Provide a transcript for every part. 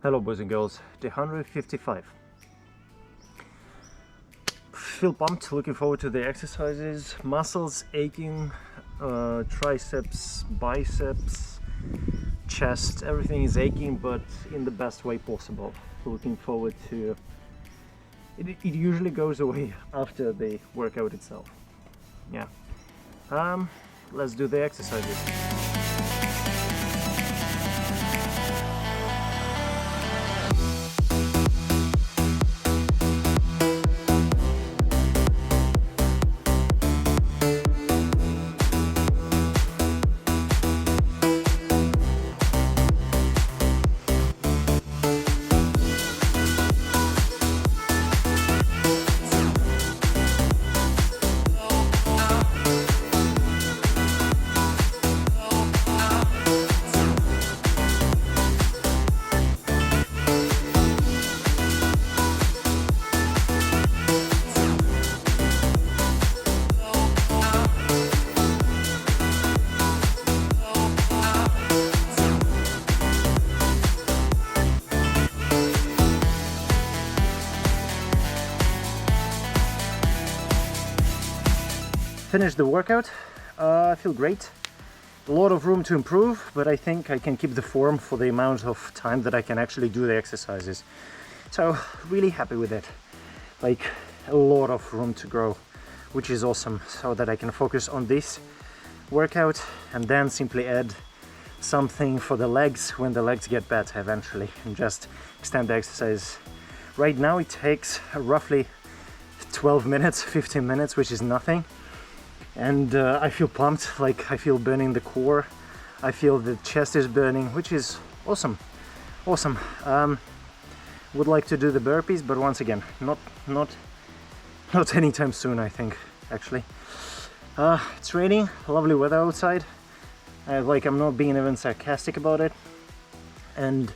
Hello boys and girls, day 155. Feel pumped, looking forward to the exercises. Muscles aching, triceps, biceps, chest, everything is aching, but in the best way possible. Looking forward to it. It usually goes away after the workout itself. Yeah. Let's do the exercises. Finished the workout. I feel great. A lot of room to improve, but I think I can keep the form for the amount of time that I can actually do the exercises. So really happy with it. Like a lot of room to grow, which is awesome, so that I can focus on this workout and then simply add something for the legs when the legs get better eventually, and just extend the exercise. Right now it takes roughly 12 minutes, 15 minutes, which is nothing. And I feel pumped, like I feel burning the core, I feel the chest is burning, which is awesome. Would like to do the burpees, but once again, not anytime soon, I think, actually. It's raining, lovely weather outside. I'm not being even sarcastic about it, and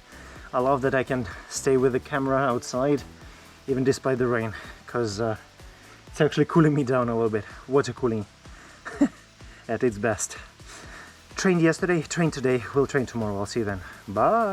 I love that I can stay with the camera outside even despite the rain, because it's actually cooling me down a little bit. Water cooling at its best. Trained yesterday, trained today, we'll train tomorrow. I'll see you then. Bye!